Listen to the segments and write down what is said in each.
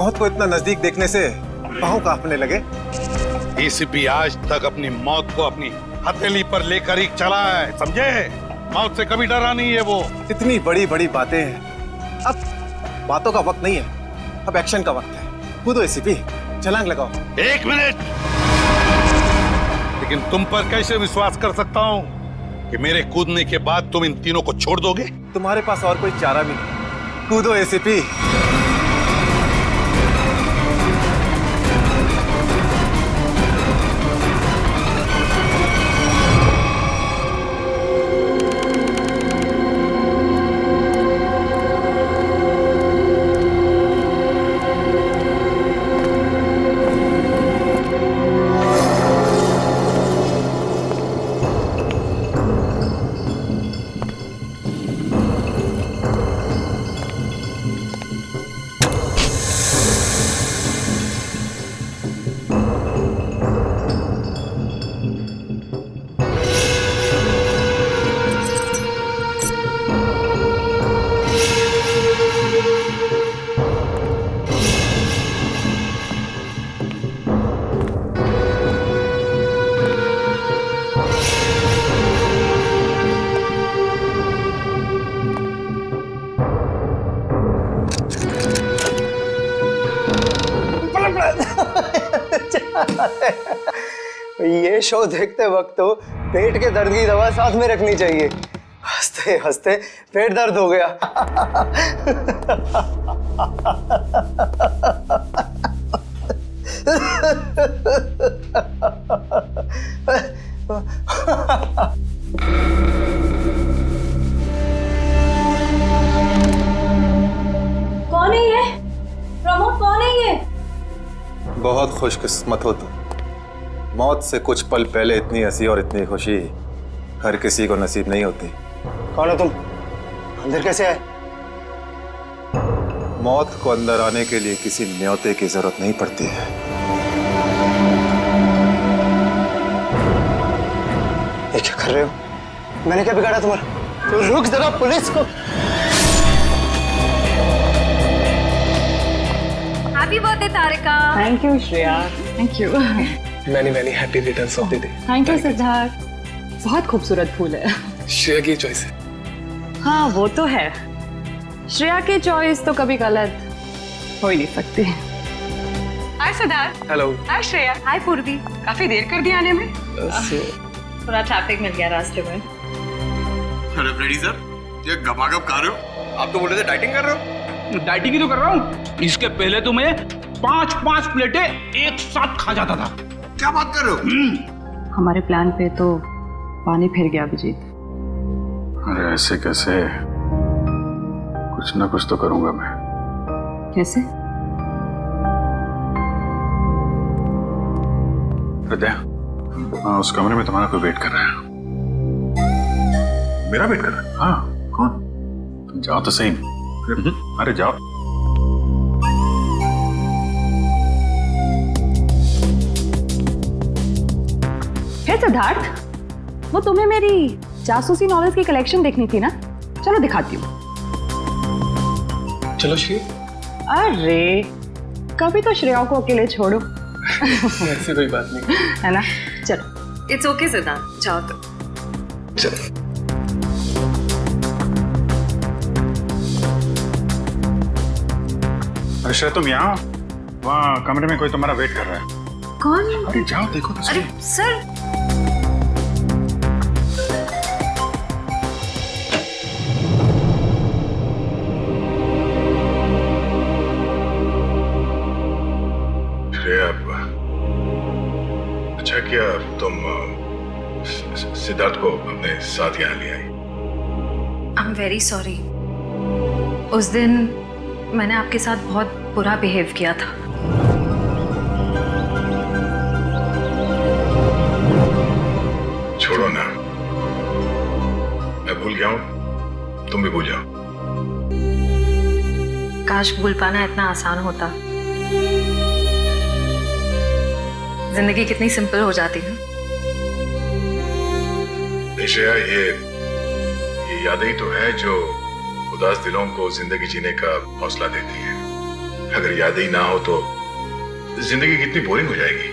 मौत को इतना नजदीक देखने से पांव कांपने लगे। एसीपी आज तक अपनी मौत को अपनी हथेली पर लेकर ही चला है, समझे? मौत से कभी डरा नहीं है वो। इतनी बड़ी बड़ी बातें हैं, अब बातों का वक्त नहीं है, अब एक्शन का वक्त है। कूदो एसीपी, छलांग लगाओ। 1 मिनट, लेकिन तुम पर कैसे विश्वास कर सकता हूँ कि मेरे कूदने के बाद तुम इन तीनों को छोड़ दोगे? तुम्हारे पास और कोई चारा भी नहीं। कूदो एसीपी। ये शो देखते वक्त तो पेट के दर्द की दवा साथ में रखनी चाहिए। हंसते हंसते पेट दर्द हो गया। कौन है ये? प्रमोद कौन है ये? बहुत खुशकिस्मत हो तुम। मौत से कुछ पल पहले इतनी हंसी और इतनी खुशी हर किसी को नसीब नहीं होती। कौन हो तुम? अंदर कैसे आए? मौत को अंदर आने के लिए किसी न्योते की जरूरत नहीं पड़ती है। ये क्या कर रहे हो? मैंने क्या बिगाड़ा तुम्हारा? तो रुक जरा, पुलिस को। Happy birthday Tarika. Thank you Shreya. Thank you. Many happy returns of the day. Thank you Siddharth. बहुत खूबसूरत फूल है। श्रेया की चॉइस है। हाँ वो तो है, श्रेया की चॉइस तो कभी गलत हो ही नहीं सकती। हाय सिद्धार्थ। हेलो। हाय श्रेया। हाय पूर्वी। काफी देर कर दी आने में। थोड़ा ट्रैफिक मिल गया रास्ते में। अरे फ्रेडी सर, ये गपागप खा रहे हो? आप तो बोले थे डाइटिंग कर रहे हो। डाइटिंग ही तो कर रहा हूँ। इसके पहले तो मैं 5-5 प्लेटें एक साथ खा जाता था। क्या बात कर रहे हो? हमारे प्लान पे तो पानी फिर गया अभिजीत। अरे ऐसे कैसे? कुछ ना कुछ तो करूंगा मैं। कैसे? हृदय, उस कमरे में तुम्हारा कोई वेट कर रहा है। मेरा वेट कर रहा है? हाँ। कौन? तुम जाओ तो सही। अरे जाओ। हे सिद्धार्थ, वो तुम्हें मेरी जासूसी नॉवेल्स की कलेक्शन देखनी थी ना? चलो दिखाती हूँ। चलो श्री। अरे कभी तो श्रेया को अकेले छोड़ो। ऐसी कोई बात नहीं है ना? चलो। इट्स ओके सिद्धार्थ, जाओ तो। चलो। अरे श्रेया तुम यहाँ, वहाँ कमरे में कोई तुम्हारा वेट कर रहा है। कौन? अरे जाओ देखो तो सही। अरे सर। श्रेया, अच्छा किया तुम सिद्धार्थ को अपने साथ यहाँ ले आई। I am very sorry. उस दिन मैंने आपके साथ बहुत बुरा बिहेव किया था। छोड़ो ना, मैं भूल गया हूँ, तुम भी भूल जाओ। काश भूल पाना इतना आसान होता। जिंदगी कितनी सिंपल हो जाती है। श्रेया, ये यादें ही तो है जो उदास दिलों को जिंदगी जीने का हौसला देती है। अगर यादें ही ना हो तो जिंदगी कितनी बोरिंग हो जाएगी।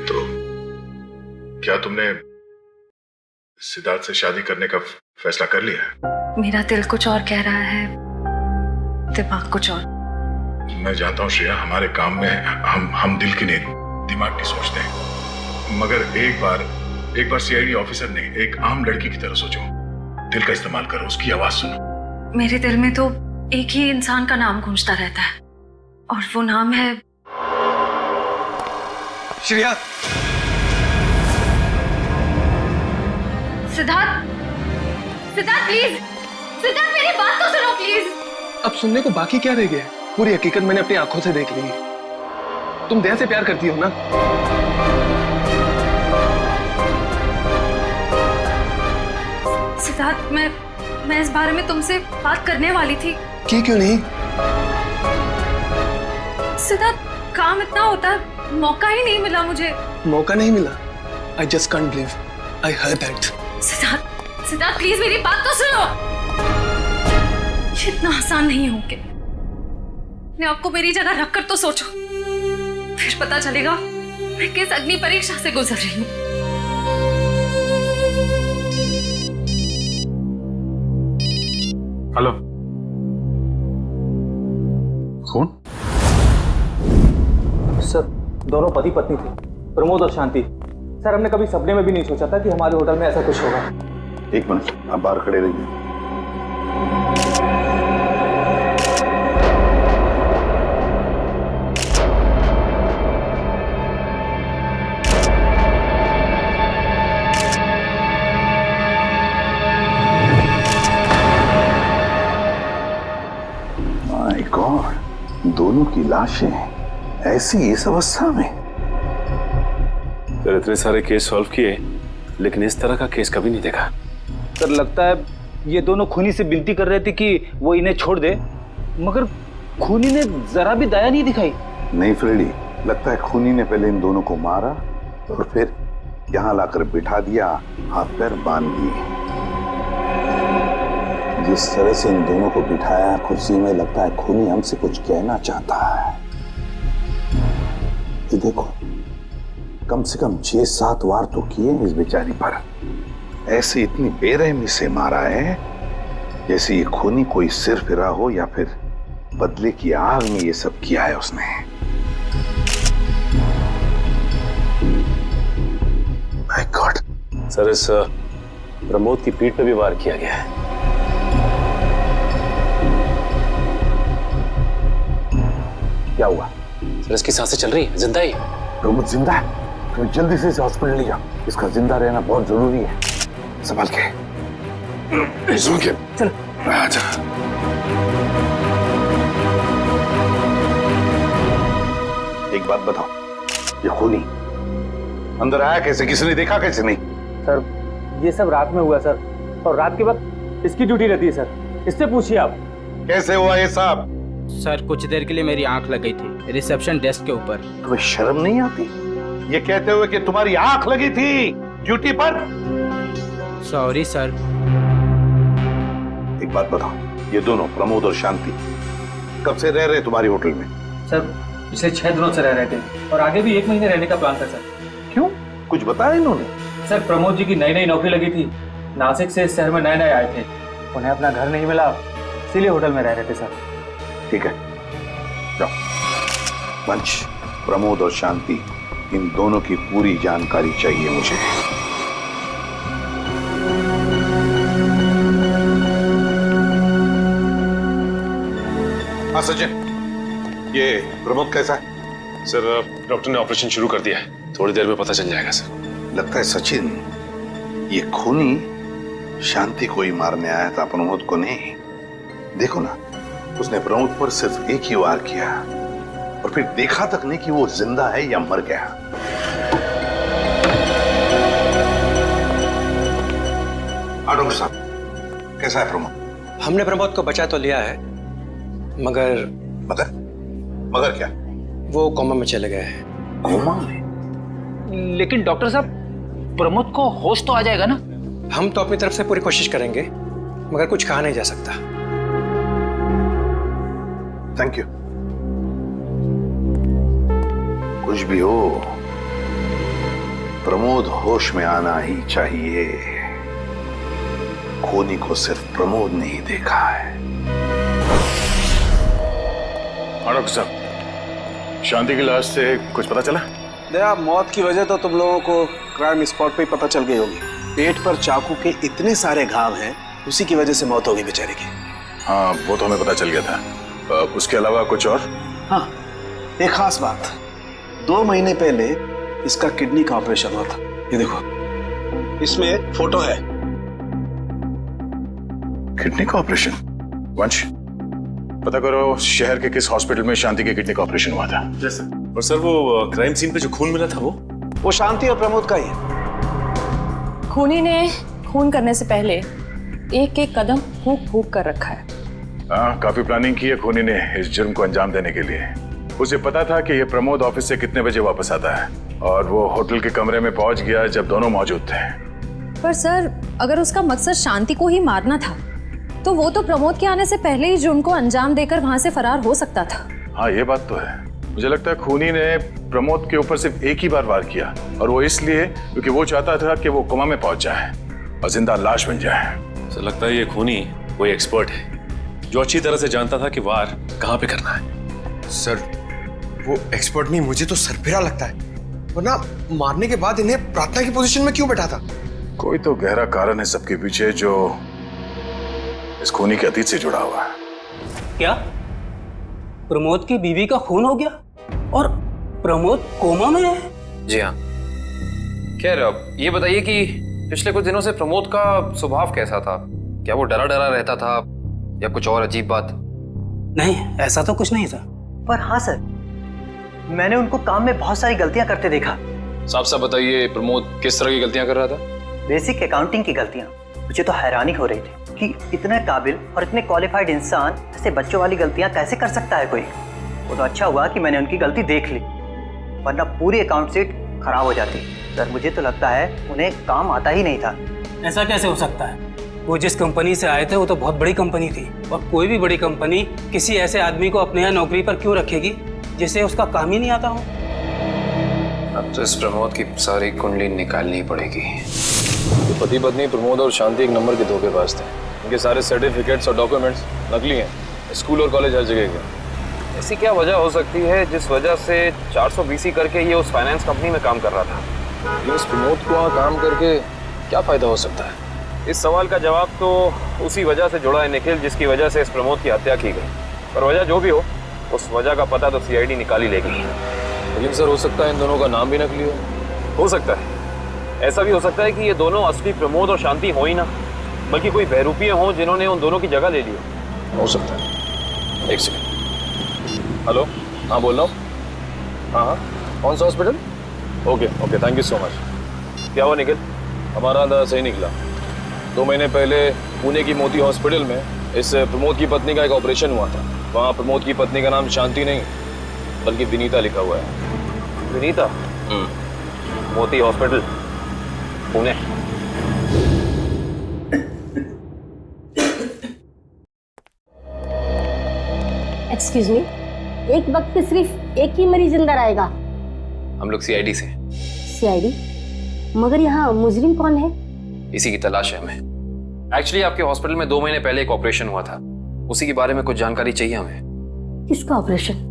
तो क्या तुमने सिद्धार्थ से शादी करने का फैसला कर लिया? मेरा दिल कुछ और कह रहा है, दिमाग कुछ और। मैं जानता हूँ श्रेया, हमारे काम में हम दिल की नहीं दिमाग की सोचते हैं, मगर एक बार सीआईडी ऑफिसर ने एक आम लड़की की तरह सोचो। दिल का इस्तेमाल करो, उसकी आवाज सुनो। मेरे दिल में तो एक ही इंसान का नाम गूंजता रहता है, और वो नाम है श्रेया। सिद्धार्थ, सिद्धार्थ प्लीज, सिद्धार्थ मेरी बात तो सुनो प्लीज। अब सुनने को बाकी क्या रह गया? पूरी हकीकत मैंने अपनी आंखों से देख ली है। तुम दया से प्यार करती हो ना? सिद्धार्थ, मैं इस बारे में तुमसे बात करने वाली थी। की क्यों नहीं? सिद्धार्थ, काम इतना होता है, मौका ही नहीं मिला मुझे। मौका नहीं मिला? I just can't believe I heard that. Siddharth, Siddharth please मेरी बात तो सुनो। ये इतना आसान नहीं हो के। अपने आपको मेरी जगह रखकर तो सोचो, फिर पता चलेगा मैं किस अग्नि परीक्षा से गुजर रही हूँ। हेलो, कौन? सर, दोनों पति पत्नी थे, प्रमोद और शांति। सर, हमने कभी सपने में भी नहीं सोचा था कि हमारे होटल में ऐसा कुछ होगा। एक मिनट, आप बाहर खड़े रहिए। माय गॉड, दोनों की लाशें ऐसी इस अवस्था में। सर, इतने सारे केस सॉल्व किए, लेकिन इस तरह का केस कभी नहीं देखा। सर, लगता है ये दोनों खूनी से विनती कर रहे थे कि वो इन्हें छोड़ दे, मगर खूनी ने जरा भी दया नहीं दिखाई। नहीं फ्रेडी, लगता है खूनी ने पहले इन दोनों को मारा और फिर यहाँ लाकर बिठा दिया, हाथ पैर बांध दिए। जिस तरह से इन दोनों को बिठाया कुर्सी में, लगता है खूनी हमसे कुछ कहना चाहता है। ये देखो, कम से कम 6-7 वार तो किए इस बेचारी पर। ऐसे इतनी बेरहमी से मारा है जैसे ये खूनी कोई सिर फिरा हो या फिर बदले की आग में ये सब किया है उसने। My God. सर, इस प्रमोद की पीठ पे भी वार किया गया है। क्या हुआ? सर, इसकी सांसें चल रही है, जिंदा ही। प्रमोद जिंदा है? तो जल्दी से इसे हॉस्पिटल ले जाओ, इसका जिंदा रहना बहुत जरूरी है। संभाल के। चल। आजा। एक बात बताओ, ये खूनी अंदर आया कैसे? किसी ने देखा कैसे? नहीं सर, ये सब रात में हुआ सर, और रात के वक्त इसकी ड्यूटी रहती है सर, इससे पूछिए आप। कैसे हुआ ये सब? सर, कुछ देर के लिए मेरी आंख लग गई थी रिसेप्शन डेस्क के ऊपर। तुम्हें शर्म नहीं आती ये कहते हुए कि तुम्हारी आंख लगी थी ड्यूटी पर? Sorry sir. एक बात बताओ, ये दोनों प्रमोद और शांति कब से रह रहे तुम्हारी होटल में? सर, पिछले 6 दिनों से रह रहे थे, और आगे भी 1 महीने रहने का प्लान था सर। क्यों, कुछ बताया इन्होंने? सर, प्रमोद जी की नई नौकरी लगी थी, नासिक से इस शहर में नए आए थे, उन्हें अपना घर नहीं मिला, इसीलिए होटल में रह रहे थे सर। ठीक है, जाओ। पंच, प्रमोद और शांति, इन दोनों की पूरी जानकारी चाहिए मुझे। हाँ सचिन, ये प्रमोद कैसा है? सर, डॉक्टर ने ऑपरेशन शुरू कर दिया है, थोड़ी देर में पता चल जाएगा सर। लगता है सचिन, ये खूनी शांति को ही मारने आया था, प्रमोद को नहीं। देखो ना, उसने प्रमोद पर सिर्फ एक ही वार किया और फिर देखा तक नहीं कि वो जिंदा है या मर गया। हाँ डॉक्टर साहब, कैसा है प्रमोद? हमने प्रमोद को बचा तो लिया है, मगर मगर क्या? वो कोमा में चले गए हैं। कोमा में? लेकिन डॉक्टर साहब, प्रमोद को होश तो आ जाएगा ना? हम तो अपनी तरफ से पूरी कोशिश करेंगे, मगर कुछ कहा नहीं जा सकता। Thank you. कुछ भी हो, प्रमोद होश में आना ही चाहिए। खूनी को सिर्फ प्रमोद ने ही देखा है। डॉक्टर साहब, शांति की लाश से कुछ पता चला? दया, मौत की वजह तो तुम लोगों को क्राइम स्पॉट पे ही पता चल गई होगी। पेट पर चाकू के इतने सारे घाव हैं, उसी की वजह से मौत हो गई बेचारे की। हाँ, वो तो हमें पता चल गया था। उसके अलावा कुछ और? हाँ, एक खास बात। 2 महीने पहले इसका किडनी का ऑपरेशन हुआ था। ये देखो, इसमें फोटो है। किडनी का ऑपरेशन? वंश, पता करो शहर के किस हॉस्पिटल में शांति के किडनी का ऑपरेशन हुआ था। जैसे और सर, वो क्राइम सीन पे जो खून मिला था वो शांति और प्रमोद का ही है। खूनी ने खून करने से पहले एक एक कदम फूंक फूंक कर रखा है। हाँ, काफी प्लानिंग की है खूनी ने इस जुर्म को अंजाम देने के लिए। उसे पता था कि ये प्रमोद ऑफिस से कितने बजे वापस आता है, और वो होटल के कमरे में पहुंच गया जब दोनों मौजूद थे। पर सर, अगर उसका मकसद शांति को ही मारना था तो वो तो प्रमोद के आने से पहले ही जुर्म को अंजाम देकर वहां से फरार हो सकता था। हाँ, ये बात तो है। मुझे लगता है खूनी ने प्रमोद के ऊपर सिर्फ एक ही बार वार किया, और वो इसलिए क्योंकि वो चाहता था कि वो कोमा में पहुंच जाए और जिंदा लाश बन जाए। सर, लगता है ये खूनी कोई एक्सपर्ट है जो अच्छी तरह से जानता था कि वार कहाँ पे करना है। सर, वो एक्सपर्ट नहीं, मुझे तो सरफिरा लगता है। वरना मारने के बाद इन्हें प्रार्थना की पोजीशन में क्यों बैठा था? कोई तो गहरा कारण है सबके पीछे जो इस खूनी के अतीत से जुड़ा हुआ है। क्या प्रमोद की बीवी का खून हो गया और प्रमोद कोमा में है? जी हाँ। खैर, ये बताइए कि पिछले कुछ दिनों से प्रमोद का स्वभाव कैसा था? क्या वो डरा डरा रहता था या कुछ और अजीब बात? नहीं, ऐसा तो कुछ नहीं था। पर हाँ सर, मैंने उनको काम में बहुत सारी गलतियां करते देखा। साफ साफ बताइए, प्रमोद किस तरह की गलतियां कर रहा था? बेसिक अकाउंटिंग की गलतियां। मुझे तो हैरानी हो रही थी कि इतने काबिल और इतने क्वालिफाइड इंसान ऐसे बच्चों वाली गलतियां कैसे कर सकता है कोई। वो तो अच्छा हुआ कि मैंने उनकी गलती देख ली, वरना पूरी अकाउंट शीट खराब हो जाती। सर, मुझे तो लगता है उन्हें काम आता ही नहीं था। ऐसा कैसे हो सकता है? वो जिस कंपनी से आए थे वो तो बहुत बड़ी कंपनी थी, और कोई भी बड़ी कंपनी किसी ऐसे आदमी को अपने यहाँ नौकरी पर क्यों रखेगी जिसे उसका काम ही नहीं आता हो? अब तो इस प्रमोद की सारी कुंडली निकालनी पड़ेगी। तो पति पत्नी प्रमोद और शांति एक नंबर के धोखेबाज थे। इनके सारे सर्टिफिकेट्स और डॉक्यूमेंट्स नकली हैं। स्कूल और कॉलेज हर जगह के। ऐसी क्या वजह हो सकती है जिस वजह से 420 करके ये उस फाइनेंस कंपनी में काम कर रहा था? ये इस प्रमोद को वहाँ काम करके क्या फायदा हो सकता है? इस सवाल का जवाब तो उसी वजह से जुड़ा है निखिल, जिसकी वजह से इस प्रमोद की हत्या की गई। पर वजह जो भी हो, उस वजह का पता तो सीआईडी निकाल ही लेगी। लेकिन सर, हो सकता है इन दोनों का नाम भी नकली हो सकता है। ऐसा भी हो सकता है कि ये दोनों असली प्रमोद और शांति हो ही ना, बल्कि कोई बहरूपिये हों जिन्होंने उन दोनों की जगह ले ली हो सकता है। एक सेकंड। हेलो, हाँ बोल रहा हूँ। हाँ, कौन सा hospital? Okay, thank you so much. क्या हुआ निखिल? हमारा अंदाजा सही निकला। 2 महीने पहले पुणे की मोती हॉस्पिटल में इस प्रमोद की पत्नी का एक ऑपरेशन हुआ था। वहाँ प्रमोद की पत्नी का नाम शांति नहीं बल्कि विनीता लिखा हुआ है। विनीता? मोती हॉस्पिटल, पुणे। एक्सक्यूज मी, एक वक्त पे सिर्फ एक ही मरीज अंदर आएगा? हम लोग सीआईडी से। सीआईडी? मगर यहाँ मुजरिम कौन है? इसी की तलाश है हमें। एक्चुअली आपके हॉस्पिटल में 2 महीने पहले एक ऑपरेशन हुआ था, उसी के बारे में कुछ जानकारी चाहिए हमें। किसका ऑपरेशन?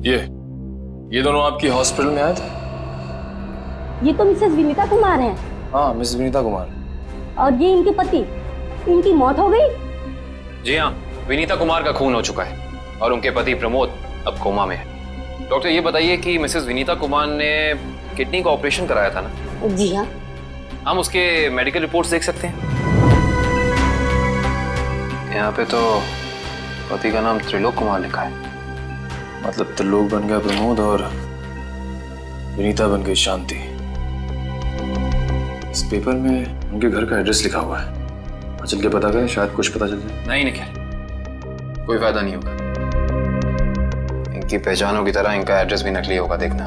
ये दोनों आपकी हॉस्पिटल में आए थे? ये तो मिसेस विनीता कुमार हैं। हाँ, मिसेस विनीता कुमार। और ये इनके पति, इनकी मौत हो गई? जी हाँ, विनीता कुमार का खून हो चुका है और उनके पति प्रमोद अब कोमा में है। डॉक्टर, ये बताइए कि मिसेस विनीता कुमार ने किडनी का ऑपरेशन कराया था ना? जी हाँ। हम उसके मेडिकल रिपोर्ट्स देख सकते हैं? यहाँ पे तो पति का नाम त्रिलोक कुमार लिखा है। मतलब त्रिलोक बन गया प्रमोद और विनीता बन गई शांति। इस पेपर में उनके घर का एड्रेस लिखा हुआ है। चल के पता करें, शायद कुछ पता चल जाए। नहीं निखिल, कोई फायदा नहीं होगा। इनकी पहचानों की तरह इनका एड्रेस भी नकली होगा, देखना।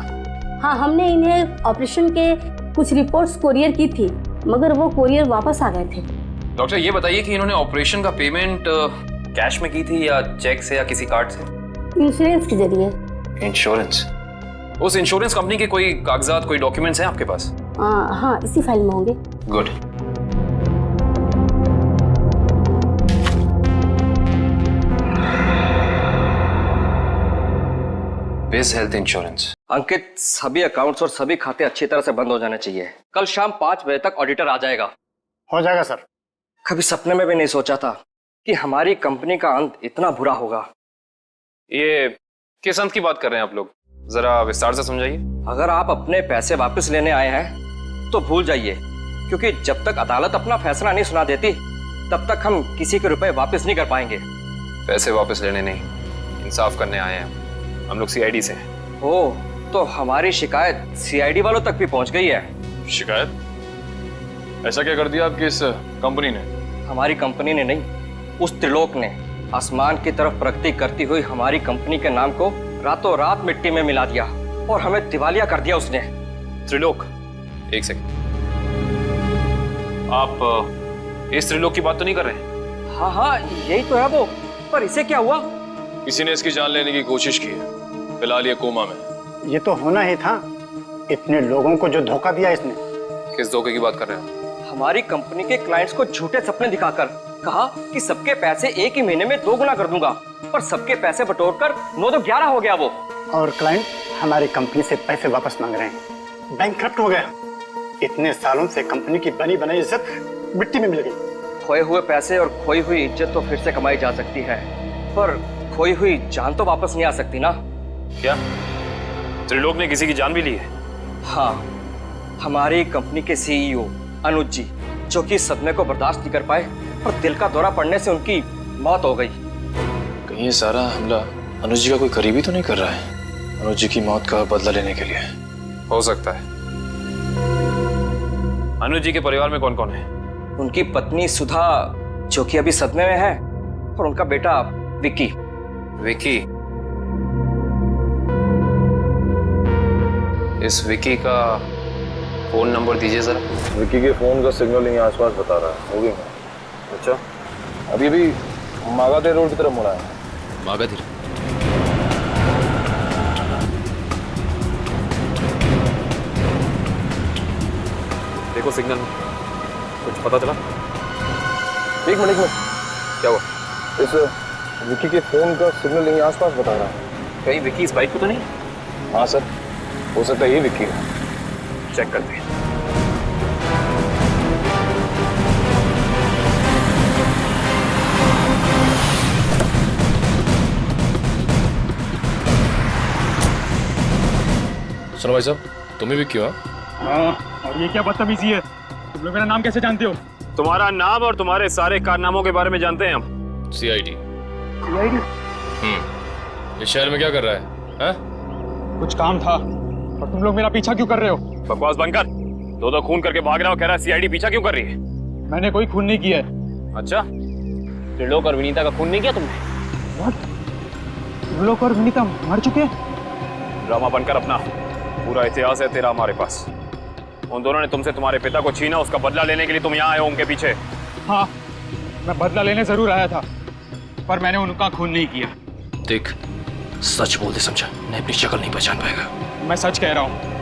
हाँ, हमने इन्हें ऑपरेशन के कुछ रिपोर्ट्स कोरियर की थी, मगर वो कोरियर वापस आ गए थे। डॉक्टर, ये बताइए कि इन्होंने ऑपरेशन का पेमेंट कैश में की थी या चेक से या किसी कार्ड से? इंश्योरेंस के जरिए। इंश्योरेंस? उस इंश्योरेंस कंपनी के कोई कागजात, कोई डॉक्यूमेंट्स हैं आपके पास? हाँ, इसी फाइल में होंगे। गुड। बिज हेल्थ इंश्योरेंस। अंकित, सभी अकाउंट्स और सभी खाते अच्छी तरह से बंद हो जाने चाहिए। कल शाम 5 बजे तक ऑडिटर आ जाएगा। हो जाएगा सर। कभी सपने में भी नहीं सोचा था कि हमारी कंपनी का अंत इतना बुरा होगा। ये किस अंत की बात कर रहे हैं आप लोग? जरा विस्तार से समझाइए। अगर आप अपने पैसे वापस लेने आए हैं तो भूल जाइए, क्योंकि जब तक अदालत अपना फैसला नहीं सुना देती तब तक हम किसी के रुपए वापस नहीं कर पाएंगे। पैसे वापस लेने नहीं, इंसाफ करने आए हैं। हम लोग सीआईडी से हैं। ओह, तो हमारी शिकायत सीआईडी वालों तक भी पहुंच गई है। शिकायत? ऐसा क्या कर दिया आपकी इस कंपनी ने? हमारी कंपनी ने नहीं, उस त्रिलोक ने आसमान की तरफ प्रगति करती हुई हमारी कंपनी के नाम को रातों रात मिट्टी में मिला दिया और हमें दिवालिया कर दिया उसने। त्रिलोक? एक सेकंड, आप इस त्रिलोक की बात तो नहीं कर रहे? हाँ, यही तो है वो। पर इसे क्या हुआ? किसी ने इसकी जान लेने की कोशिश की है। फिलहाल ये कोमा में। ये तो होना ही था, इतने लोगों को जो धोखा दिया इसने। किस धोखे की बात कर रहे हैं? हमारी कंपनी के क्लाइंट्स को झूठे सपने दिखाकर कहा कि सबके पैसे एक ही महीने में 2 गुना कर दूंगा, पर सबके पैसे बटोरकर 9 तो 11 हो गया वो। और क्लाइंट हमारी कंपनी से पैसे वापस मांग रहे हैं। बैंकक्रप्ट हो गया। इतने सालों से कंपनी की बनी बनाई इज्जत मिट्टी में मिल गई। खोए हुए पैसे और खोई हुई इज्जत तो फिर से कमाई जा सकती है, पर खोई हुई जान तो वापस नहीं आ सकती ना। क्या त्रिलोक ने किसी की जान भी ली है? हाँ, हमारी कंपनी के सीईओ अनुज जी, जो कि सदमे को बर्दाश्त नहीं कर पाए और दिल का दौरा पड़ने से उनकी मौत हो गई। कहीं ये सारा हमला अनुज जी का कोई करीबी तो नहीं कर रहा है? अनुज जी की मौत का बदला लेने के लिए? हो सकता है। अनुज जी के परिवार में कौन कौन है? उनकी पत्नी सुधा, जो कि अभी सदमे में है, और उनका बेटा विक्की। विक्की? इस विक्की का फोन नंबर दीजिए जरा। विक्की के फोन का सिग्नल यहीं आसपास बता रहा है। होगी मैं। अच्छा, अभी भी मागाधे रोड की तरफ मुड़ा है। मागाधे? देखो सिग्नल में कुछ पता चला? एक मिनट में। क्या हुआ? इस विक्की के फोन का सिग्नल यहीं आसपास बता रहा है। कहीं विक्की इस बाइक पे तो नहीं? हाँ सर, हो सकता है ये विक्की है। चेक करते हैं। सुनो भाई साहब, तुम ही विक्की हो? हाँ, और ये क्या बदतमीजी है? तुम लोग मेरा नाम कैसे जानते हो? तुम्हारा नाम और तुम्हारे सारे कारनामों के बारे में जानते हैं हम। सीआईडी। सीआईडी? इस शहर में क्या कर रहा है? कुछ काम था, और तुम लोग मेरा पीछा क्यों कर रहे हो? बकवास बंद कर। दो खून करके भाग रहा हो, कह रहा है सीआईडी पीछा क्यों कर रही है? मैंने कोई खून नहीं किया है। अच्छा, त्रिलोक और विनीता का खून नहीं किया तुमने? What? त्रिलोक और विनीता मर चुके हैं? ड्रामा बनकर अपना पूरा इतिहास है तेरा हमारे पास। उन दोनों ने तुमसे तुम्हारे पिता को छीना, उसका बदला लेने के लिए तुम यहाँ आए हो उनके पीछे। हाँ, मैं बदला लेने जरूर आया था, पर मैंने उनका खून नहीं किया। देख, सच बोल दे समझा, नहीं अपनी शक्ल नहीं पहचान पाएगा। मैं सच कह रहा हूँ।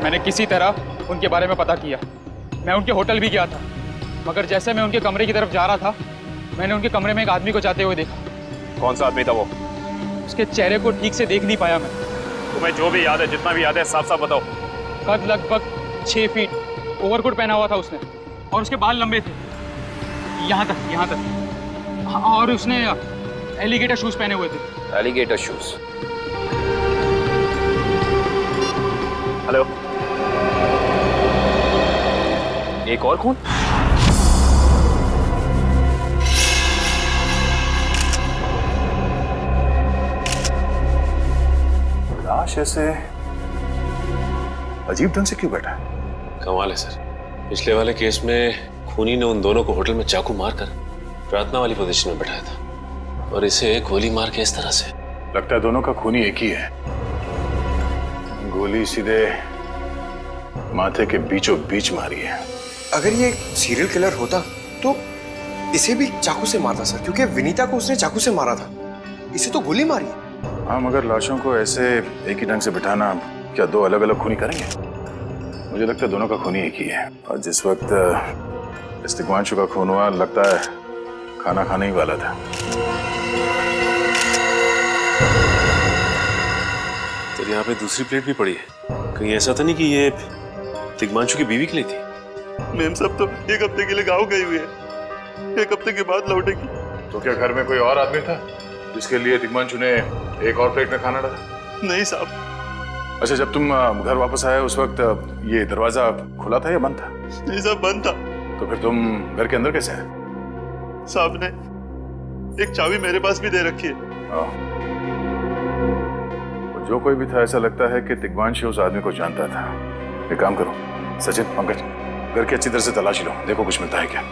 मैंने किसी तरह उनके बारे में पता किया। मैं उनके होटल भी गया था, मगर जैसे मैं उनके कमरे की तरफ जा रहा था, मैंने उनके कमरे में एक आदमी को जाते हुए देखा। कौन सा आदमी था वो? उसके चेहरे को ठीक से देख नहीं पाया मैं। तुम्हें जो भी याद है, जितना भी याद है, साफ साफ बताओ। कद लगभग 6 फीट, ओवरकोट पहना हुआ था उसने, और उसके बाल लंबे थे यहाँ तक। हाँ, और उसने एलिगेटर शूज पहने हुए थे। Alligator shoes? हेलो, एक और खून? लाश ऐसे अजीब ढंग से क्यों बैठा है? कमाल है सर, पिछले वाले केस में खूनी ने उन दोनों को होटल में चाकू मारकर प्रार्थना वाली पोजीशन में बैठाया था, और इसे गोली मार के इस तरह से। लगता है दोनों का खूनी एक ही है। गोली सीधे माथे के बीचों बीच मारी है। अगर ये सीरियल किलर होता तो इसे भी चाकू से मारता सर, क्योंकि विनीता को उसने चाकू से मारा था। इसे तो गोली मारी। हाँ, मगर लाशों को ऐसे एक ही ढंग से बिठाना क्या दो अलग अलग खूनी करेंगे? मुझे लगता है दोनों का खूनी एक ही है। और जिस वक्त इस तिग्मांशु का खून हुआ, लगता है खाना खाने ही वाला था। तो यहाँ पे दूसरी प्लेट भी पड़ी है। कहीं ऐसा तो नहीं कि ये तिग्मांशु की बीवी के लिए थी? मैम साहब तो 1 हफ्ते के लिए गाँव गई हुई है, 1 हफ्ते के बाद लौटेगी। तो क्या घर में कोई और आदमी था जिसके लिए तिग्मांशु ने एक और प्लेट में खाना डाला? नहीं साहब। अच्छा, जब तुम घर वापस आए उस वक्त ये दरवाजा खुला था या बंद था? नहीं साहब, बंद था। तो फिर तुम घर के अंदर कैसे आए? साहब ने एक चाबी मेरे पास भी दे रखी है। जो कोई भी था, ऐसा लगता है कि तिग्मांशु उस आदमी को जानता था। एक काम करो सचिन, पंकज, घर की अच्छी तरह से तलाशी लो, देखो कुछ मिलता है क्या।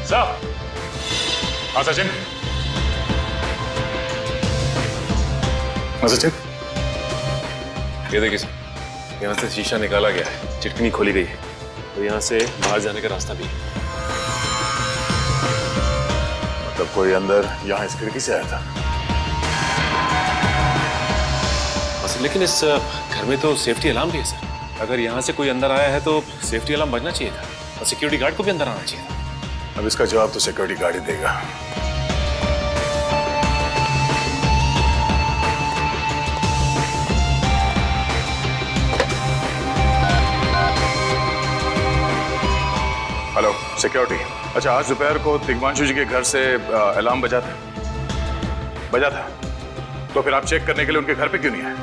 साहब। हाँ सचिन। हाँ सचिन। ये देखिए सर, यहाँ से शीशा निकाला गया है, चिटकनी खोली गई है, तो यहाँ से बाहर जाने का रास्ता भी है। मतलब कोई अंदर यहाँ इस खिड़की से आया था? सर, लेकिन इस घर में तो सेफ्टी अलार्म भी है सर। अगर यहाँ से कोई अंदर आया है तो सेफ्टी अलार्म बजना चाहिए था और सिक्योरिटी गार्ड को भी अंदर आना चाहिए था। अब इसका जवाब तो सिक्योरिटी गार्ड ही देगा। Hello security. अच्छा, आज दोपहर को तिग्मांशु जी के घर से अलार्म बजा था, तो फिर आप चेक करने के लिए उनके घर पे क्यों नहीं आए?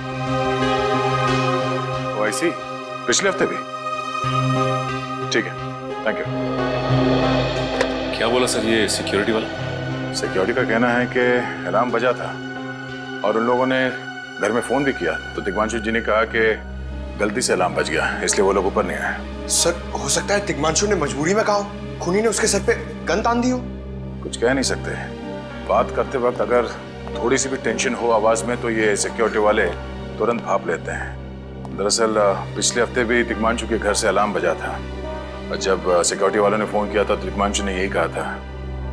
ओ आई सी, पिछले हफ्ते भी? ठीक है, थैंक यू। क्या बोला सर ये सिक्योरिटी वाला? सिक्योरिटी का कहना है कि अलार्म बजा था और उन लोगों ने घर में फोन भी किया, तो तिग्मांशु जी ने कहा कि गलती से अलार्म बज गया, इसलिए वो लोग ऊपर नहीं आए। सर, हो सकता है तिग्मांशु ने मजबूरी में कहा, खूनी ने उसके सर पे गन तान दी हो। कुछ कह नहीं सकते। बात करते वक्त अगर थोड़ी सी भी टेंशन हो आवाज में तो ये सिक्योरिटी वाले तुरंत भाप लेते हैं। दरअसल पिछले हफ्ते भी तिग्मांशु के घर से अलार्म बजा था और जब सिक्योरिटी वालों ने फोन किया था तो तिग्मांशु ने यही कहा था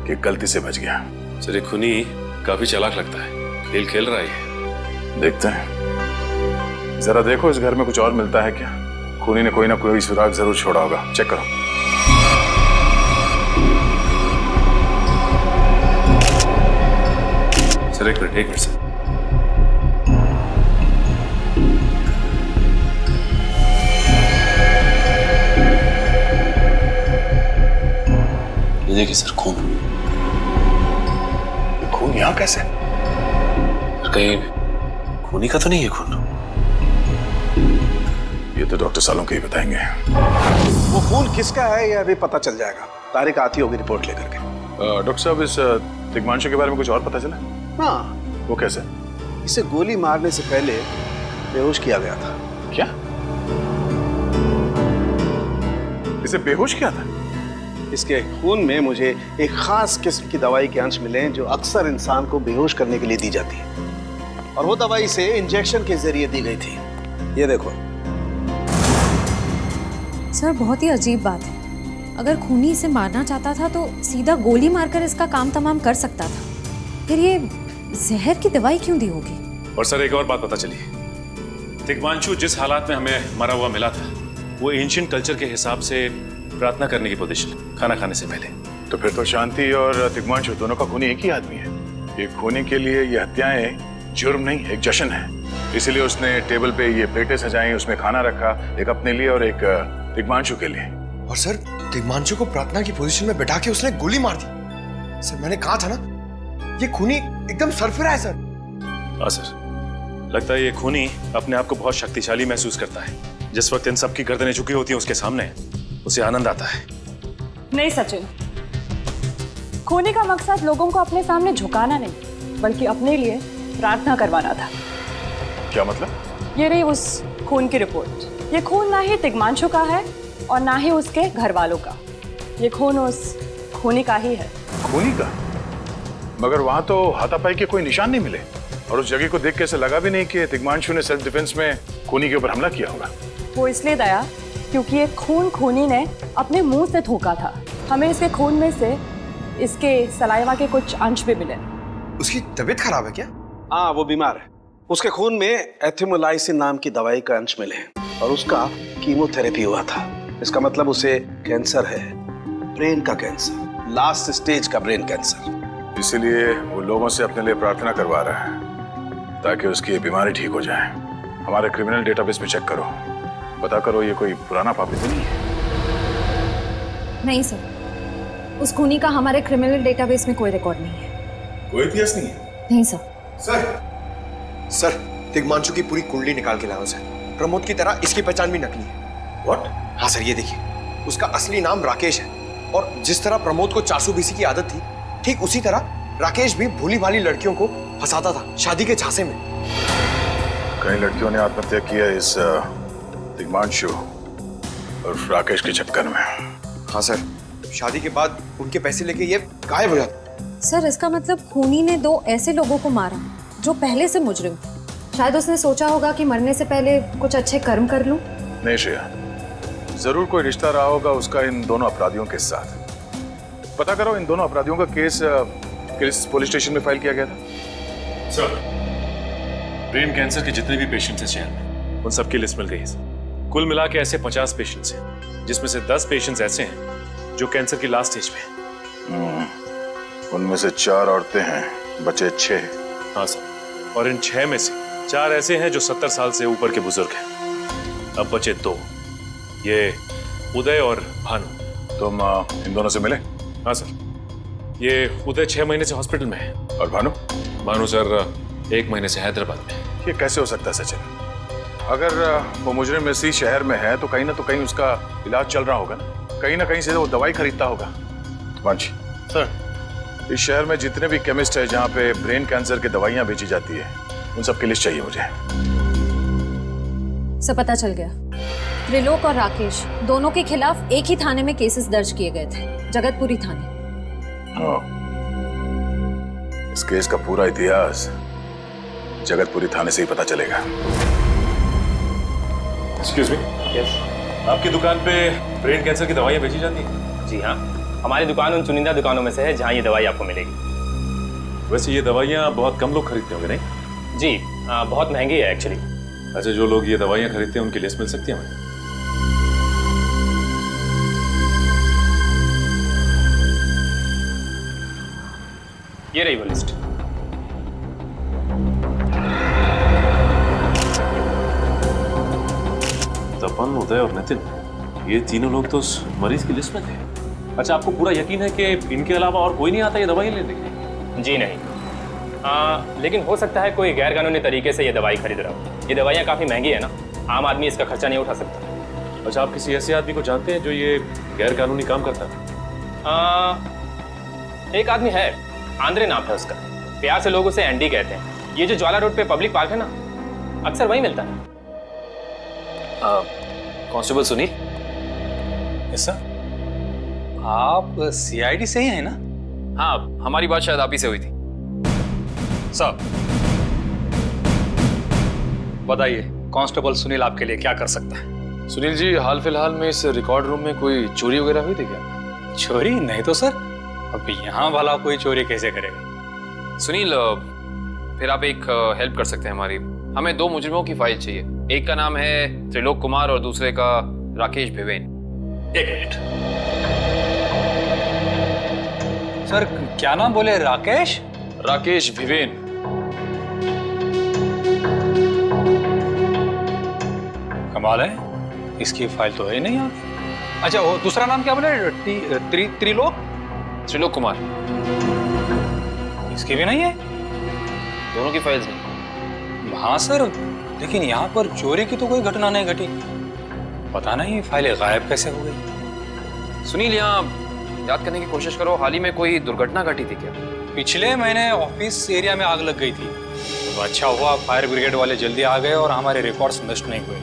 कि गलती से बच गया। सर, ये खूनी काफी चालाक लगता है, खेल खेल रहा है। देखते हैं, जरा देखो इस घर में कुछ और मिलता है क्या। खूनी ने कोई ना कोई सुराग जरूर छोड़ा होगा, चेक करो। सर एक मिनट सर। ये देखिए सर, खून। खून यहाँ कैसे? कहीं खूनी का तो नहीं है खून? ये तो डॉक्टर सालों के ही बताएंगे। वो खून किसका है ये अभी पता चल जाएगा। तारिक आती होगी रिपोर्ट लेकर के। डॉक्टर साहब, इस तिग्मांशु के बारे में कुछ और पता चला? हाँ। वो कैसे? इसे गोली मारने से पहले बेहोश किया गया था। क्या? इसे बेहोश किया था? इसके खून में मुझे एक खास किस्म की दवाई के अंश मिले जो अक्सर इंसान को बेहोश करने के लिए दी जाती है, और वो दवाई इसे इंजेक्शन के जरिए दी गई थी। ये देखो। सर, बहुत ही अजीब बात है। अगर खूनी इसे मारना चाहता था तो सीधा गोली मारकर इसका काम तमाम कर सकता था। फिर ये जहर की दवाई क्यों दी होगी? और सर एक और बात पता चली, तिग्मांशु जिस हालात में हमें मरा हुआ मिला था वो एंशिएंट कल्चर के हिसाब से प्रार्थना करने की पोजीशन, खाना खाने से पहले। तो फिर तो शांति और तिग्मांशु दोनों का खूनी एक ही आदमी है। ये खूनी के लिए ये हत्याएं जुर्म नहीं, एक जश्न है। इसीलिए उसने टेबल पे ये प्लेटें सजाई, उसमें खाना रखा, एक अपने लिए और एक तिग्मांशु के लिए। और सर, तिग्मांशु को प्रार्थना की पोजीशन में बैठा के उसने गोली मार दी। सर, मैंने कहा था ना, ये खूनी एकदम सरफिरा है सर। हाँ सर, लगता है ये खूनी अपने आप को बहुत शक्तिशाली महसूस करता है। जिस वक्त इन सबकी गर्दनें झुकी होती हैं उसके सामने, उसे आनंद आता है। नहीं सचिन, खूनी का मकसद लोगों को अपने सामने झुकाना नहीं, बल्कि अपने लिए प्रार्थना करवाना था। क्या मतलब? ये रही उस खून की रिपोर्ट। ये खून ना ही तिग्मांशु का है और ना ही उसके घर वालों का। ये खून उस खूनी का ही है। खूनी का? मगर वहां तो हाथापाई के कोई निशान नहीं मिले और उस जगह को देख के ऐसा लगा भी नहीं कि तिग्मांशु ने सेल्फ डिफेंस में खूनी के ऊपर हमला किया होगा। वो इसलिए दया क्योंकि ये खून खूनी ने अपने मुंह से थूका था। हमें इसके खून में से इसके सलाइवा के कुछ अंश भी मिले। उसकी तबीयत खराब है क्या? हाँ, वो बीमार है। उसके खून में एथिमोलाइसिन नाम की दवाई का अंश मिले हैं और उसका कीमोथेरेपी हुआ था। इसका मतलब उसे कैंसर है, ब्रेन का कैंसर, लास्ट स्टेज का ब्रेन कैंसर। इसीलिए वो लोगों से अपने लिए प्रार्थना करवा रहा है ताकि उसकी ये बीमारी ठीक हो जाए। हमारे क्रिमिनल डेटाबेस में चेक करो, पता करो ये कोई पुराना पापी तो नहीं है। नहीं सर, उस खूनी का हमारे क्रिमिनल डेटाबेस में कोई रिकॉर्ड नहीं है। कोई इतिहास नहीं है? नहीं सर। सर, तिग्मांशु की पूरी कुंडली निकाल के लाओ सर। प्रमोद की तरह इसकी पहचान भी नकली है। व्हाट? हाँ सर, ये देखिए, उसका असली नाम राकेश है और जिस तरह प्रमोद को चासू बीसी की आदत थी, ठीक उसी तरह राकेश भी भूली भाली लड़कियों को फंसाता था शादी के झांसे में। कई लड़कियों ने आत्महत्या की है इस तिग्मांशु और राकेश के चक्कर में। हाँ सर, शादी के बाद उनके पैसे लेके ये गायब हो जाता। सर, इसका मतलब खूनी ने 2 ऐसे लोगों को मारा जो पहले से मुजरिम थे। शायद उसने सोचा होगा कि मरने से पहले कुछ अच्छे कर्म कर लूं। नहीं श्रेया, जरूर कोई रिश्ता रहा होगा उसका इन दोनों अपराधियों के साथ। पता करो इन दोनों अपराधियों का केस किस पुलिस स्टेशन में फाइल किया गया था? सर, ब्रेन कैंसर के जितने भी पेशेंट्स हैं शहर में, उन सबकी लिस्ट मिल गई है। कुल मिला के ऐसे 50 पेशेंट्स हैं, जिसमें से 10 पेशेंट्स ऐसे हैं जो कैंसर की लास्ट स्टेज पे हैं। उनमें से 4 औरतें हैं, बचे 6। हाँ सर, और इन 6 में से 4 ऐसे हैं जो 70 साल से ऊपर के बुजुर्ग हैं। अब बचे 2, ये उदय और भानु। तुम इन दोनों से मिले? हाँ सर, ये उदय 6 महीने से हॉस्पिटल में है। और भानु? भानु सर 1 महीने से हैदराबाद में। ये कैसे हो सकता है सचिन? अगर वो मुजरिम इसी शहर में है तो कहीं ना उसका इलाज चल रहा होगा ना कहीं से वो दवाई खरीदता होगा। वांची सर, इस शहर में जितने भी केमिस्ट है जहाँ पे ब्रेन कैंसर की दवाइयाँ बेची जाती है, उन सब की लिस्ट चाहिए मुझे। सब पता चल गया। त्रिलोक और राकेश दोनों के खिलाफ एक ही थाने में केसेस दर्ज किए गए थे, जगतपुरी थाने। इस केस का पूरा इतिहास जगतपुरी थाने से ही पता चलेगा। Excuse me, yes. आपकी दुकान पे ब्रेन कैंसर की दवाइयाँ बेची जाती हैं? जी हाँ, हमारी दुकान उन चुनिंदा दुकानों में से है जहाँ ये दवाई आपको मिलेगी। वैसे ये दवाइयाँ बहुत कम लोग खरीदते होंगे नहीं? जी, बहुत महंगी है एक्चुअली। अच्छा, जो लोग ये दवाइयाँ खरीदते हैं उनकी लिस्ट मिल सकती है हमें? ये रही वो लिस्ट। तपन, उदय और नितिन, ये तीनों लोग तो उस मरीज की लिस्ट में थे। अच्छा, आपको पूरा यकीन है कि इनके अलावा और कोई नहीं आता ये दवाई लेने के लिए? जी नहीं, लेकिन हो सकता है कोई गैर कानूनी तरीके से ये दवाई खरीद रहा हो। ये दवाइयाँ काफ़ी महंगी है ना, आम आदमी इसका खर्चा नहीं उठा सकता। अच्छा, आप किसी ऐसे आदमी को जानते हैं जो ये गैर कानूनी काम करता है? एक आदमी है, आंद्रे नाम है उसका। प्यार से लोग उसे एंडी कहते हैं। ये जो ज्वाला रोड पे पब्लिक पार्क है ना, अक्सर वही मिलता है। कांस्टेबल सुनील। Yes sir. आप सीआईडी से ही हैं ना? हाँ, हमारी बात शायद आप ही से हुई थी। सर बताइए, कांस्टेबल सुनील आपके लिए क्या कर सकता है? सुनील जी, हाल फिलहाल में इस रिकॉर्ड रूम में कोई चोरी वगैरह हुई थी क्या? चोरी नहीं तो सर, अब यहाँ वाला कोई चोरी कैसे करेगा? सुनील, फिर आप एक हेल्प कर सकते हैं हमारी। हमें 2 मुजरिमों की फाइल चाहिए। एक का नाम है त्रिलोक कुमार और दूसरे का राकेश भिवेन। 1 मिनट सर, क्या नाम बोले? राकेश? राकेश भिवेन। कमाल है, इसकी फाइल तो है नहीं आप। अच्छा, वो दूसरा नाम क्या बोले? त्रिलोक? त्रिलोक कुमार। इसकी भी नहीं है? दोनों की फाइल्स नहीं। हाँ सर, लेकिन यहाँ पर चोरी की तो कोई घटना नहीं घटी। पता नहीं फाइलें गायब कैसे हो गई। सुनील, यहाँ याद करने की कोशिश करो, हाल ही में कोई दुर्घटना घटी थी क्या? पिछले महीने ऑफिस एरिया में आग लग गई थी, तो अच्छा हुआ फायर ब्रिगेड वाले जल्दी आ गए और हमारे रिकॉर्ड्स नष्ट नहीं हुए।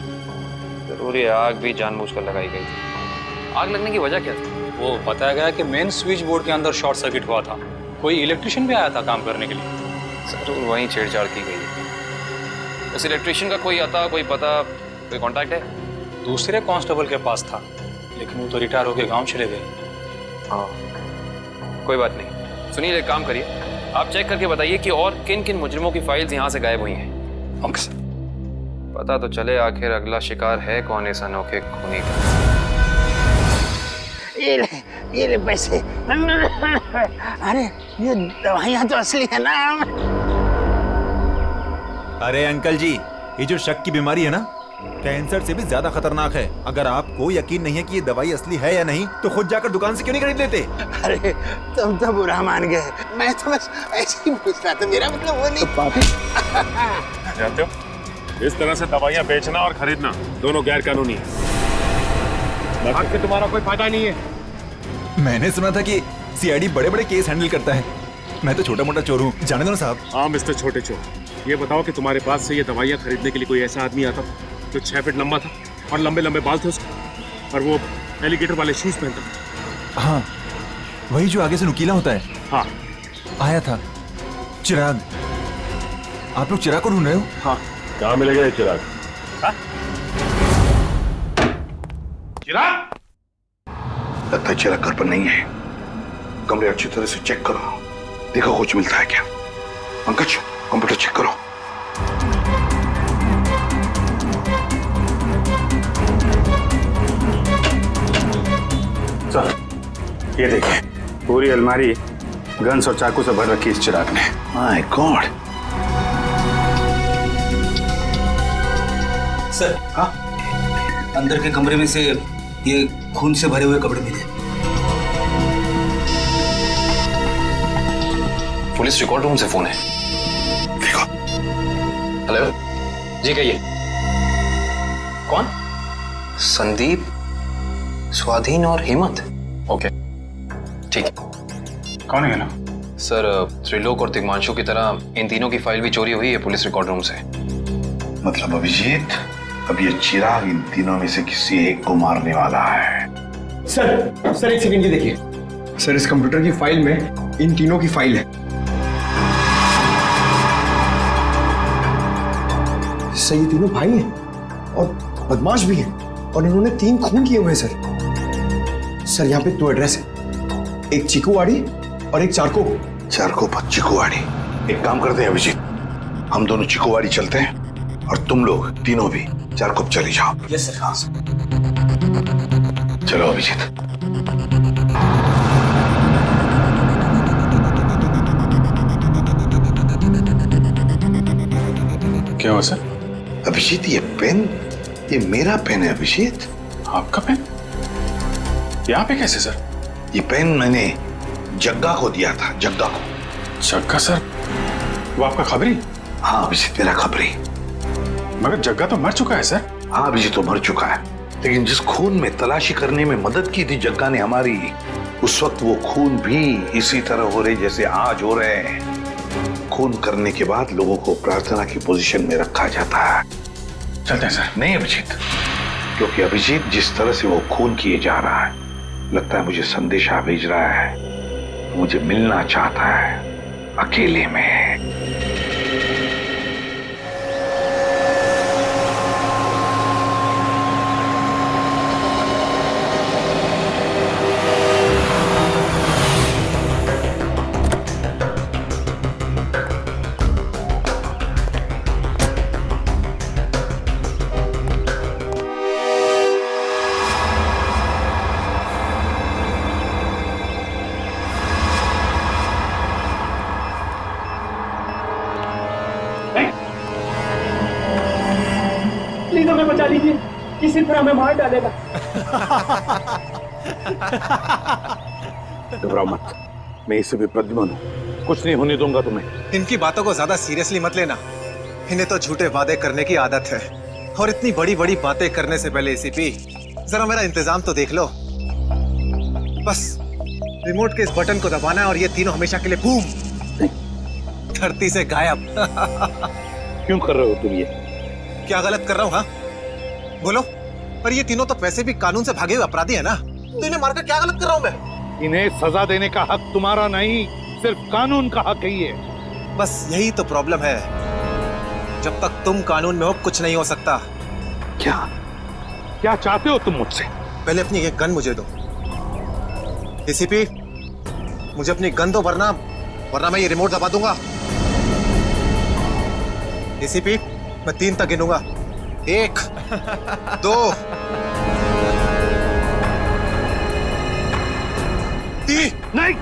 जरूर ये आग भी जानबूझकर लगाई गई थी। आग लगने की वजह क्या थी? वो बताया गया कि मेन स्विच बोर्ड के अंदर शॉर्ट सर्किट हुआ था कोई इलेक्ट्रिशियन भी आया था काम करने के लिए? सर वहीं छेड़छाड़ की गई है। उस इलेक्ट्रिशियन का कोई आता, कोई पता, कोई कांटेक्ट है? दूसरे कांस्टेबल के पास था, लेकिन वो तो रिटायर होकर गांव चले गए। हाँ, कोई बात नहीं। सुनिए, एक काम करिए, आप चेक करके बताइए कि और किन किन मुजरिमों की फाइल्स यहाँ से गायब हुई हैं। पता तो चले आखिर अगला शिकार है कौन इस अनोखे खूनी का। ये ले पैसे। अरे ये दवाइयाँ तो असली है ना। अरे अंकल जी, ये जो शक की बीमारी है ना, कैंसर से भी ज्यादा खतरनाक है। अगर आपको यकीन नहीं है कि ये दवाई असली है या नहीं, तो खुद जाकर दुकान से क्यों नहीं खरीद लेते? अरे तुम तो बुरा मान गए, मैं तो बस ऐसे ही पूछ रहा था, मेरा मतलब वो नहीं। जानते हो, इस तरह से दवाइयाँ बेचना और खरीदना दोनों गैर कानूनी है। आखिर तुम्हारा कोई फायदा नहीं है। मैंने सुना था कि सीआईडी बड़े बड़े केस हैंडल करता है। मैं तो छोटा मोटा चोर हूँ, जाने दो ना साहब। हाँ मिस्टर छोटे चोर, ये बताओ कि तुम्हारे पास से ये दवाइयाँ खरीदने के लिए कोई ऐसा आदमी आता था जो 6 फीट लंबा था और लंबे लंबे बाल थे उसके, और वो एलिगेटर वाले शूज पहनता था? हाँ, वही जो आगे से नुकीला होता है। हाँ, आया था चिराग। आप लोग चिराग को ढूंढ रहे हो? हाँ। कहाँ मिलेगा ये चिराग? चिराग? लगता है चिराग घर पर नहीं है। कमरे अच्छी तरह से चेक करो, देखो कुछ मिलता है क्या। पंकज, कंप्यूटर चेक करो। सर, ये देखिए, पूरी अलमारी गन्स और चाकू से भर रखी इस चिराग ने। My God. सर, हाँ, अंदर के कमरे में से ये खून से भरे हुए कपड़े मिले। पुलिस रिकॉर्ड रूम से फोन है। देखो। हेलो, जी कहिए। कौन? संदीप, स्वाधीन और हेमंत। ओके, ठीक है। कौन है ना? सर, त्रिलोक और तिग्मांशु की तरह इन तीनों की फाइल भी चोरी हुई है पुलिस रिकॉर्ड रूम से। मतलब अभिजीत, अब ये चिराग इन तीनों में से किसी एक को मारने वाला है। सर एक सेकंड, ये देखिए सर, इस कंप्यूटर की फाइल में इन तीनों की फाइल है। सर ये तीनों भाई हैं और बदमाश भी हैं, और इन्होंने 3 खून किए हुए हैं सर। सर यहाँ पे 2 एड्रेस है, एक चीकूवाड़ी और एक चारकोप और चीकूवाड़ी। एक काम करते हैं अभिजीत, हम दोनों चीकूवाड़ी चलते हैं और तुम लोग तीनों भी चारकोप चले जाओ। Yes sir. हाँ सर। चलो अभिजीत। क्या हुआ सर? अभिजीत, ये पेन, ये मेरा पेन है अभिजीत। आपका पेन? यहाँ पे कैसे सर? ये पेन मैंने जग्गा को दिया था, जग्गा को। जग्गा सर, वो आपका खबरी? हाँ अभिजीत, मेरा खबरी। मगर जग्गा तो मर चुका है सर। हाँ अभिजीत, तो मर चुका है, लेकिन जिस खून में तलाशी करने में मदद की थी जग्गा ने हमारी, उस वक्त वो खून भी इसी तरह हो रहे जैसे आज हो रहे हैं। खून करने के बाद लोगों को प्रार्थना की पोजीशन में रखा जाता है। चलते हैं सर। नहीं अभिजीत, क्योंकि अभिजीत जिस तरह से वो खून किए जा रहा है, लगता है मुझे संदेशा भेज रहा है, मुझे मिलना चाहता है अकेले में। प्लीज हमें बचा लीजिए, किसी तरह हमें मार डालेगा। घबराओ मत, मैं इससे भी प्रद्युम्न हूं, कुछ नहीं होने दूंगा तुम्हें। इनकी बातों को ज्यादा सीरियसली मत लेना, इन्हें तो झूठे वादे करने की आदत है, और इतनी बड़ी बड़ी बातें करने से पहले एसीपी जरा मेरा इंतजाम तो देख लो। बस रिमोट के इस बटन को दबाना है और ये तीनों हमेशा के लिए बूम, धरती से गायब। क्यों कर रहे हो तुम ये? क्या गलत कर रहा हूँ? हाँ बोलो। पर ये तीनों तो पैसे भी कानून से भागे हुए अपराधी है ना, तो इन्हें मारकर क्या गलत कर रहा हूँ मैं? इन्हें सजा देने का हक तुम्हारा नहीं, सिर्फ कानून का हक ही है। बस यही तो प्रॉब्लम है, जब तक तुम कानून में हो कुछ नहीं हो सकता। क्या क्या चाहते हो तुम मुझसे? पहले अपनी एक गन मुझे दो। एसीपी, मुझे अपनी गन दो, वरना मैं ये रिमोट दबा दूंगा। एसीपी, मैं 3 तक गिनूंगा। 1 2 3। नहीं,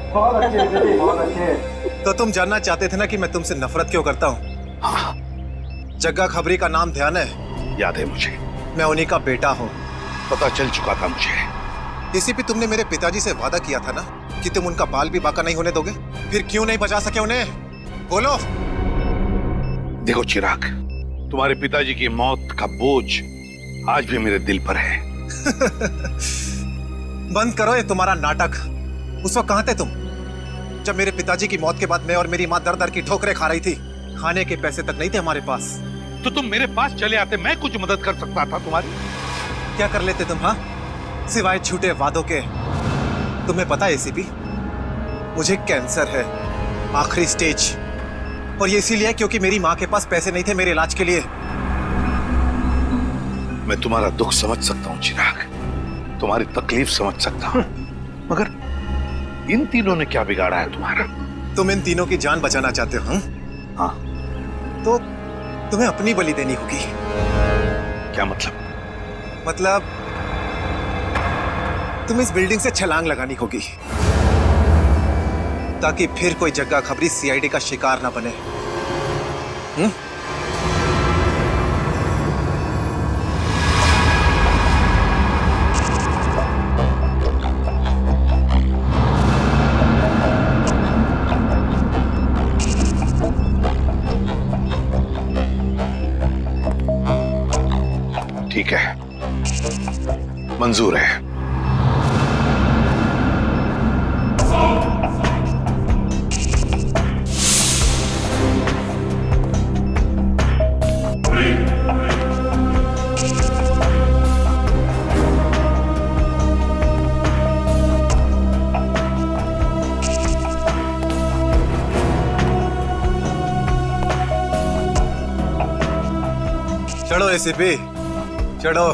बहुत अच्छे। तो तुम जानना चाहते थे ना कि मैं तुमसे नफरत क्यों करता हूँ? हाँ। जग्गा खबरी का नाम ध्यान है? याद है मुझे। मैं उन्हीं का बेटा हूँ। पता चल चुका था मुझे। एसीपी, तुमने मेरे पिताजी से वादा किया था ना कि तुम उनका बाल भी बाका नहीं होने दोगे। फिर क्यों नहीं बचा सके उन्हें? बोलो। देखो चिराग, तुम्हारे पिताजी की मौत का बोझ आज भी मेरे दिल पर है। बंद करो ये तुम्हारा नाटक। उस वक्त कहाँ थे तुम जब मेरे पिताजी की मौत के बाद मैं और मेरी माँ दर दर की ठोकरें खा रही थी? खाने के पैसे तक नहीं थे हमारे पास। तो तुम मेरे पास चले आते, मैं कुछ मदद कर सकता था तुम्हारी। क्या कर लेते तुम? हाँ, सिवाय झूठे वादों के। तुम्हें पता है एसीपी, मुझे कैंसर है, आखिरी स्टेज। और ये इसीलिए क्योंकि मेरी माँ के पास पैसे नहीं थे मेरे इलाज के लिए। मैं तुम्हारा दुख समझ सकता हूँ चिराग, तुम्हारी तकलीफ समझ सकता हूँ, मगर इन तीनों ने क्या बिगाड़ा है तुम्हारा? तुम इन तीनों की जान बचाना चाहते हो? हाँ। तो तुम्हें अपनी बलि देनी होगी। क्या मतलब? मतलब तुम इस बिल्डिंग से छलांग लगानी होगी, ताकि फिर कोई जग्गा खबरी सीआईडी का शिकार ना बने। ठीक है, मंजूर है। चढ़ो एसीपी, चढ़ो।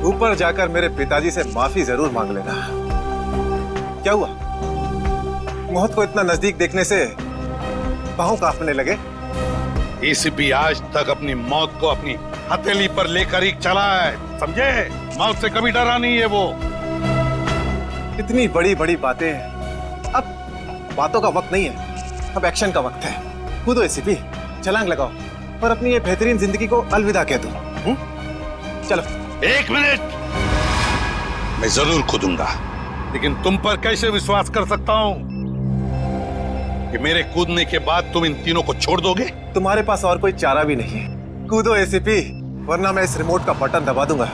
ऊपर जाकर मेरे पिताजी से माफी जरूर मांग लेना। क्या हुआ? मौत को इतना नजदीक देखने से पांव कांपने लगे? एसीपी आज तक अपनी मौत को अपनी हथेली पर लेकर ही चला है, समझे? मौत से कभी डरा नहीं है वो। इतनी बड़ी बड़ी बातें, अब बातों का वक्त नहीं है, अब एक्शन का वक्त है। कूदो एसीपी, छलांग लगाओ और अपनी ये बेहतरीन जिंदगी को अलविदा कह दो। चलो। 1 मिनट, मैं जरूर कूदूंगा, लेकिन तुम पर कैसे विश्वास कर सकता हूं कि मेरे कूदने के बाद तुम इन तीनों को छोड़ दोगे? तुम्हारे पास और कोई चारा भी नहीं है। कूदो एसीपी, वरना मैं इस रिमोट का बटन दबा दूंगा।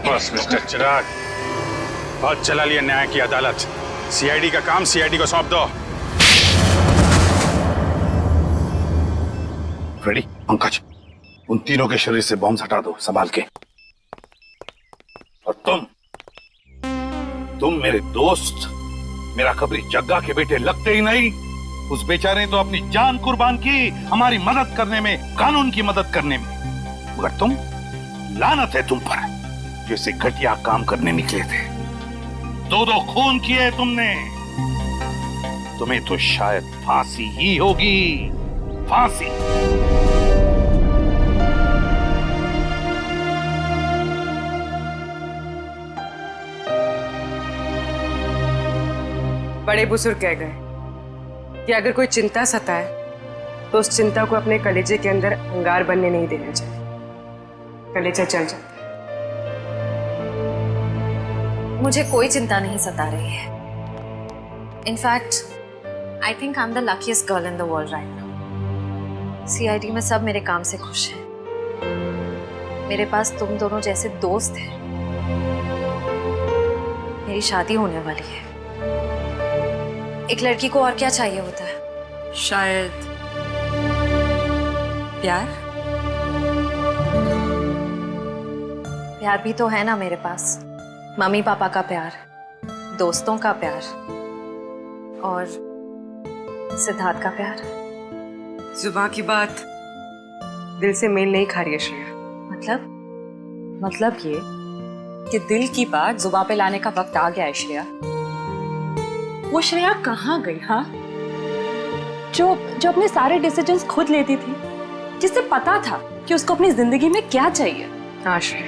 बस मिस्टर चिराग, बहुत चला लिया न्याय की अदालत। सीआईडी का काम सीआईडी को सौंप दो। फ्रेडी, पंकज, उन तीनों के शरीर से बॉम्ब हटा दो संभाल के। और तुम मेरे दोस्त, मेरा खबरी जग्गा के बेटे लगते ही नहीं, उस बेचारे ने तो अपनी जान कुर्बान की हमारी मदद करने में, कानून की मदद करने में। मगर तुम, लानत है तुम पर, जैसे घटिया काम करने निकले थे। दो खून किए तुमने। तुम्हें तो शायद फांसी ही होगी, फांसी। बड़े बुजुर्ग कह गए कि अगर कोई चिंता सताए तो उस चिंता को अपने कलेजे के अंदर अंगार बनने नहीं देना चाहिए। कलेजा जल जाता है। मुझे कोई चिंता नहीं सता रही है। In fact I think I am the luckiest girl in the world right now. CID में सब मेरे काम से खुश हैं। मेरे पास तुम दोनों जैसे दोस्त हैं। मेरी शादी होने वाली है। एक लड़की को और क्या चाहिए होता है? शायद प्यार। प्यार भी तो है ना मेरे पास। मम्मी पापा का प्यार, दोस्तों का प्यार और सिद्धार्थ का प्यार। जुबां की बात दिल से मेल नहीं खा रही है श्रेया। मतलब ये कि दिल की बात जुबां पे लाने का वक्त आ गया है श्रेया। वो श्रेया कहाँ गई? हाँ, जो अपने सारे डिसीजंस खुद लेती थी, जिसे पता था कि उसको अपनी जिंदगी में क्या चाहिए। हाँ श्रेया,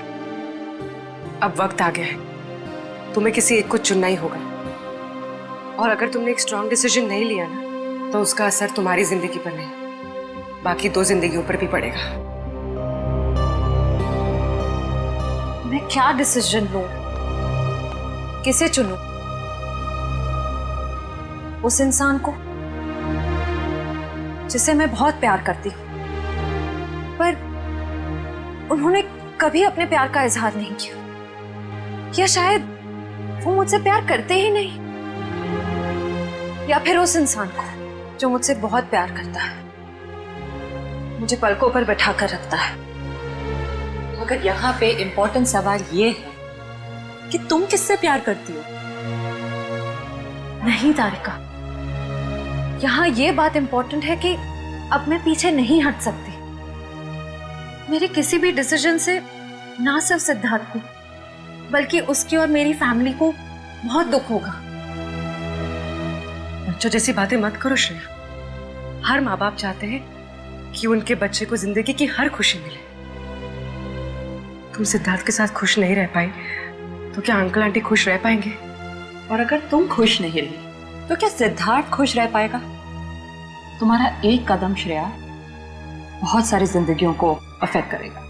अब वक्त आ गया है। तुम्हें किसी एक को चुनना ही होगा। और अगर तुमने एक स्ट्रॉन्ग डिसीजन नहीं लिया ना, तो उसका असर तुम्हारी जिंदगी पर नहीं, बाकी 2 जिंदगियों पर भी पड़ेगा। मैं क्या डिसीजन लूं? किसे चुनूं? उस इंसान को जिसे मैं बहुत प्यार करती हूं, पर उन्होंने कभी अपने प्यार का इजहार नहीं किया, या शायद वो मुझसे प्यार करते ही नहीं, या फिर उस इंसान को जो मुझसे बहुत प्यार करता है, मुझे पलकों पर बैठा कर रखता है। मगर यहाँ पे इम्पोर्टेंट सवाल ये है कि तुम किससे प्यार करती हो? नहीं तारिका, यहाँ ये बात इम्पोर्टेंट है कि अब मैं पीछे नहीं हट सकती। मेरे किसी भी डिसीजन से ना सिर्फ सिद्धार्थ को, बल्कि उसकी और मेरी फैमिली को बहुत दुख होगा। बच्चों जैसी बातें मत करो श्रेया। हर माँ बाप चाहते हैं कि उनके बच्चे को जिंदगी की हर खुशी मिले। तुम सिद्धार्थ के साथ खुश नहीं रह पाई तो क्या अंकल आंटी खुश रह पाएंगे? और अगर तुम खुश नहीं रही तो क्या सिद्धार्थ खुश रह पाएगा? तुम्हारा एक कदम श्रेया बहुत सारी जिंदगियों को अफेक्ट करेगा।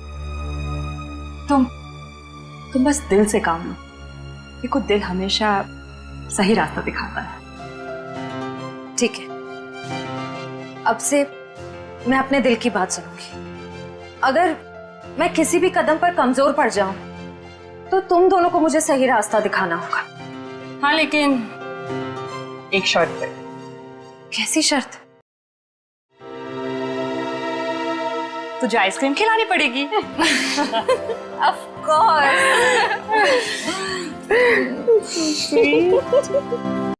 तुम बस दिल से काम लो। देखो, दिल हमेशा सही रास्ता दिखाता है। ठीक है, अब से मैं अपने दिल की बात सुनूंगी। अगर मैं किसी भी कदम पर कमजोर पड़ जाऊं तो तुम दोनों को मुझे सही रास्ता दिखाना होगा। हाँ, लेकिन एक शर्त पे। कैसी शर्त? तुझे आइसक्रीम खिलानी पड़ेगी। Of course.